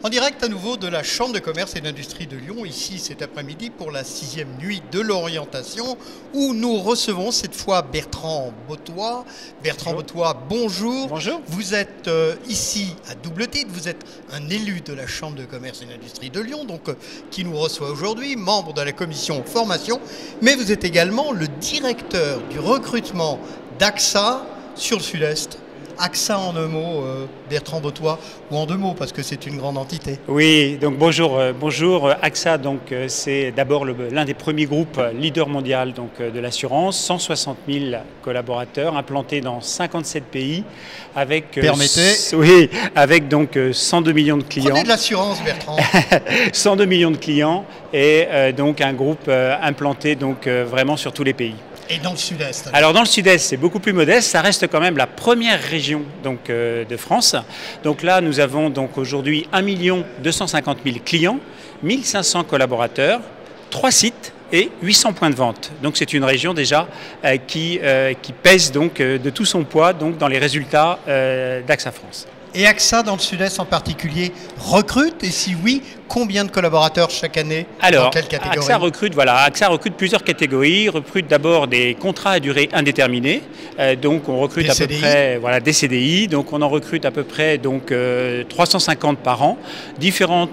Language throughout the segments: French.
En direct à nouveau de la Chambre de commerce et d'industrie de Lyon, ici cet après-midi pour la 6e nuit de l'orientation, où nous recevons cette fois Bertrand Bottois. Bertrand Bottois, bonjour. Bonjour. Vous êtes ici à double titre, vous êtes un élu de la Chambre de commerce et d'industrie de Lyon, donc qui nous reçoit aujourd'hui, membre de la commission formation, mais vous êtes également le directeur du recrutement d'AXA sur le Sud-Est. AXA en un mot, Bertrand Bottois, ou en deux mots, parce que c'est une grande entité. Oui, donc bonjour. Bonjour. AXA, donc c'est d'abord l'un des premiers groupes leader mondial donc, de l'assurance, 160 000 collaborateurs implantés dans 57 pays, avec Permettez. avec donc 102 millions de clients. Prenez de l'assurance, Bertrand. 102 millions de clients et donc un groupe implanté donc vraiment sur tous les pays. Et dans le Sud-Est? Alors dans le Sud-Est, c'est beaucoup plus modeste. Ça reste quand même la première région donc, de France. Donc là, nous avons donc aujourd'hui 1 250 000 clients, 1500 collaborateurs, 3 sites et 800 points de vente. Donc c'est une région déjà qui pèse donc, de tout son poids donc, dans les résultats d'AXA France. Et AXA, dans le Sud-Est en particulier, recrute? Et si oui, combien de collaborateurs chaque année? Alors, dans quelle catégorie? AXA recrute plusieurs catégories. Recrute d'abord des contrats à durée indéterminée. Donc, on recrute des à CDI. peu près des CDI. Donc, on en recrute à peu près 350 par an. Différents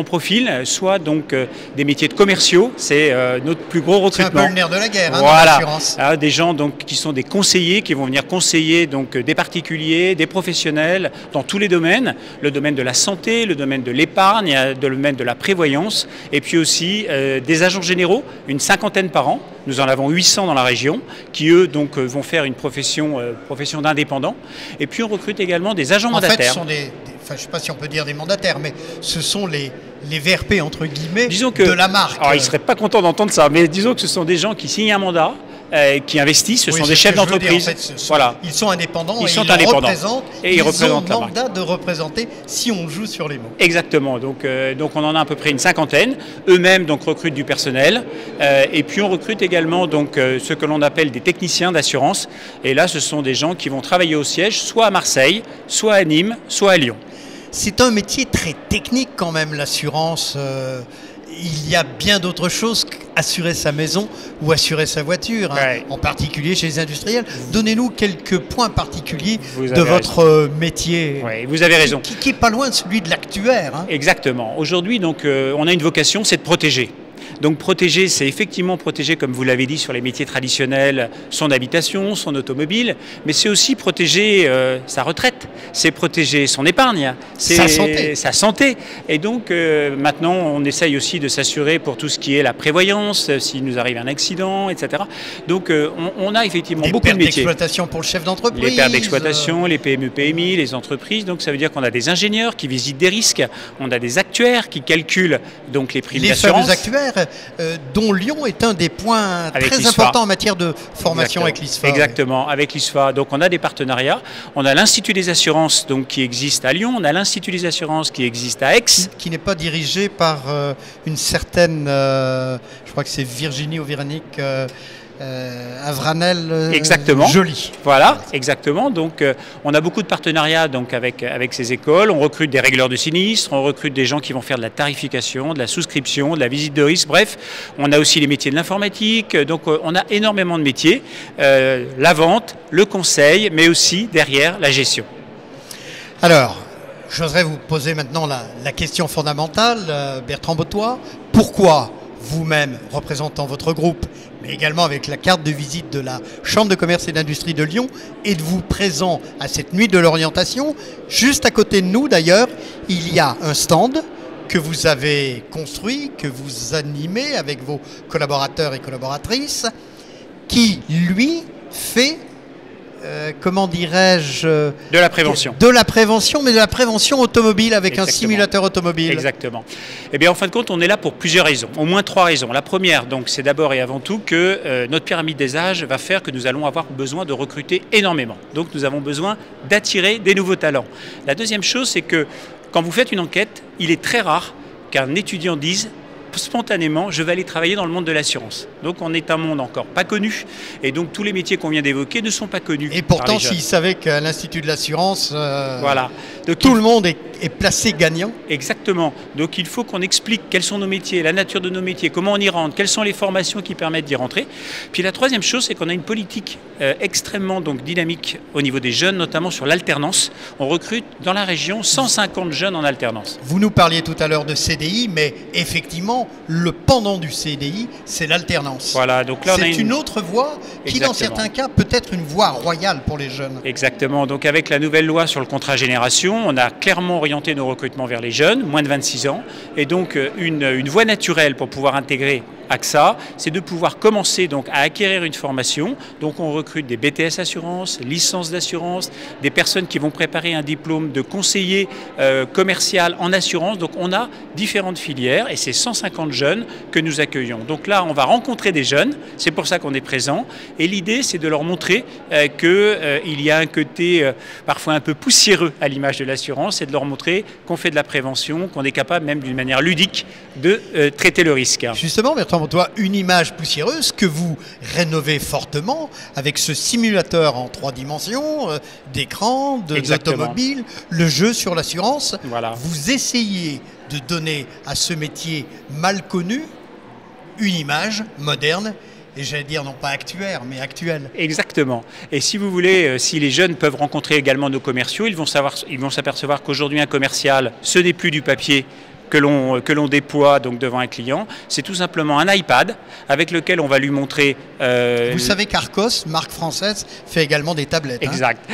profils, soit donc des métiers de commerciaux. C'est notre plus gros recrutement. C'est un peu le nerf de la guerre, voilà. Dans l'assurance. Des gens donc, qui sont des conseillers, qui vont venir conseiller donc, des particuliers, des professionnels, dans tous les domaines, le domaine de la santé, le domaine de l'épargne, le domaine de la prévoyance, et puis aussi des agents généraux, une 50aine par an. Nous en avons 800 dans la région, qui eux donc vont faire une profession d'indépendant. Et puis on recrute également des agents mandataires. En fait, ce sont je ne sais pas si on peut dire des mandataires, mais ce sont les VRP entre guillemets de la marque. Alors ils ne seraient pas contents d'entendre ça, mais disons que ce sont des gens qui signent un mandat, qui investissent, ce sont des chefs d'entreprise. En fait, voilà. Ils sont indépendants ils ont le mandat de représenter si on joue sur les mots. Exactement, donc on en a à peu près une 50aine. Eux-mêmes donc recrutent du personnel et puis on recrute également donc, ce que l'on appelle des techniciens d'assurance. Et là ce sont des gens qui vont travailler au siège, soit à Marseille, soit à Nîmes, soit à Lyon. C'est un métier très technique quand même, l'assurance. Il y a bien d'autres choses qu'assurer sa maison ou assurer sa voiture, ouais. En particulier chez les industriels. Donnez-nous quelques points particuliers de votre métier. Oui, vous avez raison. Qui n'est pas loin de celui de l'actuaire. Exactement. Aujourd'hui, donc, on a une vocation, c'est de protéger. Donc protéger, c'est effectivement protéger, comme vous l'avez dit, sur les métiers traditionnels, son habitation, son automobile, mais c'est aussi protéger sa retraite, c'est protéger son épargne, sa santé. Et donc maintenant, on essaye aussi de s'assurer pour tout ce qui est la prévoyance, s'il nous arrive un accident, etc. Donc on a effectivement beaucoup de métiers. Les pertes d'exploitation pour le chef d'entreprise. Les pertes d'exploitation, les PME, PMI, les entreprises. Donc ça veut dire qu'on a des ingénieurs qui visitent des risques, on a des actuaires qui calculent donc les primes d'assurance. Les fameux actuaires dont Lyon est un des points très importants en matière de formation. Exactement. Avec l'ISFA. Exactement, avec l'ISFA. Donc on a des partenariats. On a l'Institut des assurances donc, qui existe à Lyon. On a l'Institut des assurances qui existe à Aix. Qui n'est pas dirigé par une certaine, je crois que c'est Virginie ou Véronique Avranel. Exactement. Jolie. Voilà, exactement. Donc on a beaucoup de partenariats donc, avec ces écoles. On recrute des régleurs de sinistres, on recrute des gens qui vont faire de la tarification, de la souscription, de la visite de risque. Bref, on a aussi les métiers de l'informatique. Donc on a énormément de métiers. La vente, le conseil, mais aussi derrière la gestion. Alors, j'oserais vous poser maintenant la question fondamentale, Bertrand Bottois. Pourquoi vous-même, représentant votre groupe, mais également avec la carte de visite de la Chambre de commerce et d'industrie de Lyon, êtes-vous présent à cette nuit de l'orientation? Juste à côté de nous, d'ailleurs, il y a un stand que vous avez construit, que vous animez avec vos collaborateurs et collaboratrices, qui, lui, fait... comment dirais-je... De la prévention. De la prévention, mais de la prévention automobile avec Exactement. un simulateur automobile. Exactement. Eh bien, en fin de compte, on est là pour plusieurs raisons, au moins 3 raisons. La première, donc, c'est d'abord et avant tout que notre pyramide des âges va faire que nous allons avoir besoin de recruter énormément. Donc, nous avons besoin d'attirer des nouveaux talents. La deuxième chose, c'est que quand vous faites une enquête, il est très rare qu'un étudiant dise spontanément, je vais aller travailler dans le monde de l'assurance. Donc on est un monde encore pas connu et donc tous les métiers qu'on vient d'évoquer ne sont pas connus. Et pourtant, s'ils savaient qu'à l'Institut de l'assurance, voilà. Donc, tout le monde est est placé gagnant. Exactement. Donc il faut qu'on explique quels sont nos métiers, la nature de nos métiers, comment on y rentre, quelles sont les formations qui permettent d'y rentrer. Puis la troisième chose, c'est qu'on a une politique extrêmement donc, dynamique au niveau des jeunes, notamment sur l'alternance. On recrute dans la région 150 jeunes en alternance. Vous nous parliez tout à l'heure de CDI, mais effectivement, le pendant du CDI, c'est l'alternance. Voilà, donc là, c'est une autre voie qui, Exactement. dans certains cas, peut être une voie royale pour les jeunes. Exactement. Donc avec la nouvelle loi sur le contrat génération, on a clairement orienté nos recrutements vers les jeunes, moins de 26 ans. Et donc une voie naturelle pour pouvoir intégrer AXA, c'est de pouvoir commencer donc à acquérir une formation. Donc on recrute des BTS assurance, licences d'assurance, des personnes qui vont préparer un diplôme de conseiller commercial en assurance. Donc on a différentes filières et c'est 150 jeunes que nous accueillons. Donc là, on va rencontrer des jeunes, c'est pour ça qu'on est présent. Et l'idée, c'est de leur montrer qu'il y a un côté parfois un peu poussiéreux à l'image de l'assurance et de leur montrer qu'on fait de la prévention, qu'on est capable même d'une manière ludique de traiter le risque. Justement, Bertrand Bottois, une image poussiéreuse que vous rénovez fortement avec ce simulateur en 3 dimensions, d'écran, d'automobile, le jeu sur l'assurance. Voilà. Vous essayez de donner à ce métier mal connu une image moderne. Et j'allais dire non pas actuaire, mais actuelle. Exactement. Et si vous voulez, si les jeunes peuvent rencontrer également nos commerciaux, ils vont s'apercevoir qu'aujourd'hui un commercial, ce n'est plus du papier que l'on déploie donc devant un client, c'est tout simplement un iPad avec lequel on va lui montrer... Vous savez qu'Arcos, marque française, fait également des tablettes. Exact.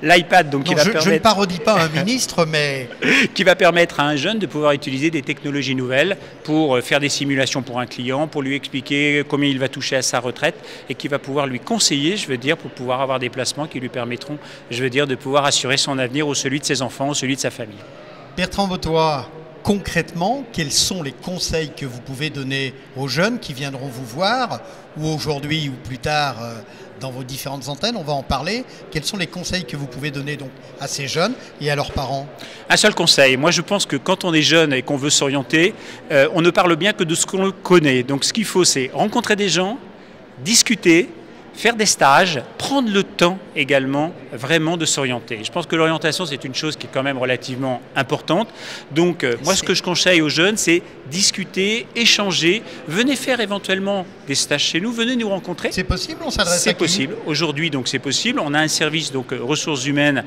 L'iPad, donc, je ne parodie pas un ministre, mais... qui va permettre à un jeune de pouvoir utiliser des technologies nouvelles pour faire des simulations pour un client, pour lui expliquer combien il va toucher à sa retraite et qui va pouvoir lui conseiller, je veux dire, pour pouvoir avoir des placements qui lui permettront, je veux dire, de pouvoir assurer son avenir ou celui de ses enfants ou celui de sa famille. Bertrand Bottois, concrètement, quels sont les conseils que vous pouvez donner aux jeunes qui viendront vous voir, ou aujourd'hui ou plus tard dans vos différentes antennes, on va en parler. Quels sont les conseils que vous pouvez donner donc à ces jeunes et à leurs parents? Un seul conseil, moi je pense que quand on est jeune et qu'on veut s'orienter, on ne parle bien que de ce qu'on connaît. Donc ce qu'il faut, c'est rencontrer des gens, discuter, faire des stages, prendre le temps également vraiment de s'orienter. Je pense que l'orientation, c'est une chose qui est quand même relativement importante. Donc moi, ce que je conseille aux jeunes, c'est discuter, échanger. Venez faire éventuellement des stages chez nous, venez nous rencontrer. C'est possible, on s'adresse à qui? C'est possible. Aujourd'hui, donc c'est possible. On a un service donc ressources humaines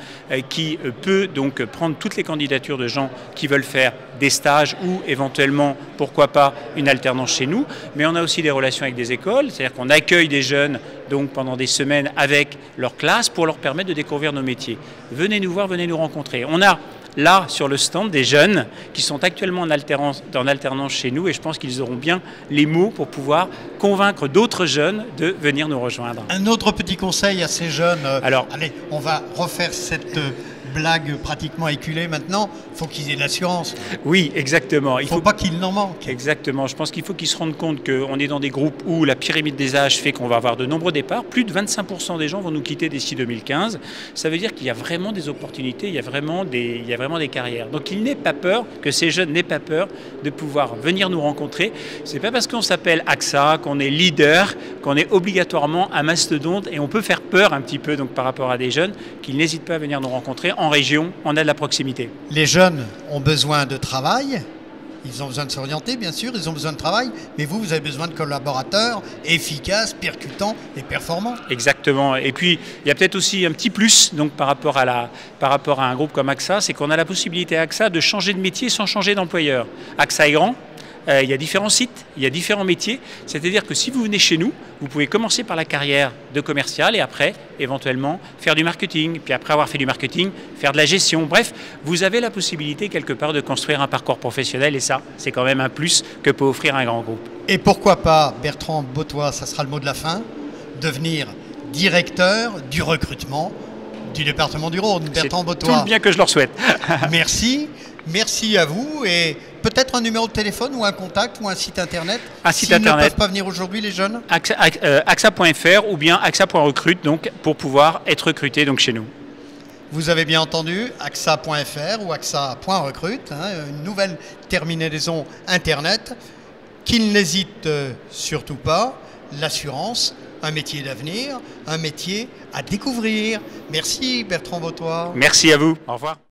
qui peut donc prendre toutes les candidatures de gens qui veulent faire des stages ou éventuellement, pourquoi pas, une alternance chez nous. Mais on a aussi des relations avec des écoles, c'est-à-dire qu'on accueille des jeunes donc pendant des semaines avec leur classe pour leur permettre de découvrir nos métiers. Venez nous voir, venez nous rencontrer. On a là sur le stand des jeunes qui sont actuellement en alternance chez nous et je pense qu'ils auront bien les mots pour pouvoir convaincre d'autres jeunes de venir nous rejoindre. Un autre petit conseil à ces jeunes, alors, allez, on va refaire cette blague pratiquement éculée maintenant, il faut qu'ils aient de l'assurance. Oui, exactement. Il ne faut pas qu'ils n'en manquent. Exactement. Je pense qu'il faut qu'ils se rendent compte qu'on est dans des groupes où la pyramide des âges fait qu'on va avoir de nombreux départs. Plus de 25% des gens vont nous quitter d'ici 2015. Ça veut dire qu'il y a vraiment des opportunités, il y a vraiment des carrières. Donc il n'est pas peur, que ces jeunes n'aient pas peur de pouvoir venir nous rencontrer. C'est pas parce qu'on s'appelle AXA, qu'on est leader, qu'on est obligatoirement un mastodonte et on peut faire peur un petit peu donc, par rapport à des jeunes qu'ils n'hésitent pas à venir nous rencontrer. En région, on a de la proximité. Les jeunes ont besoin de travail, ils ont besoin de s'orienter bien sûr, ils ont besoin de travail, mais vous avez besoin de collaborateurs efficaces, percutants et performants. Exactement. Et puis, il y a peut-être aussi un petit plus donc, par rapport à un groupe comme AXA, c'est qu'on a la possibilité à AXA de changer de métier sans changer d'employeur. AXA est grand. Il y a différents sites, il y a différents métiers. C'est-à-dire que si vous venez chez nous, vous pouvez commencer par la carrière de commercial et après, éventuellement, faire du marketing. Puis après avoir fait du marketing, faire de la gestion. Bref, vous avez la possibilité quelque part de construire un parcours professionnel et ça, c'est quand même un plus que peut offrir un grand groupe. Et pourquoi pas, Bertrand Bottois, ça sera le mot de la fin, devenir directeur du recrutement du département du Rhône. Bertrand Bottois. Tout le bien que je leur souhaite. Merci à vous et peut-être un numéro de téléphone ou un contact ou un site internet. Un site internet. S'ils ne peuvent pas venir aujourd'hui les jeunes. AXA.fr ou bien AXA.recrute donc pour pouvoir être recruté donc chez nous. Vous avez bien entendu, AXA.fr ou AXA.recrute, une nouvelle terminaison internet. Qu'ils n'hésitent surtout pas. L'assurance, un métier d'avenir, un métier à découvrir. Merci Bertrand Bottois. Merci à vous. Au revoir.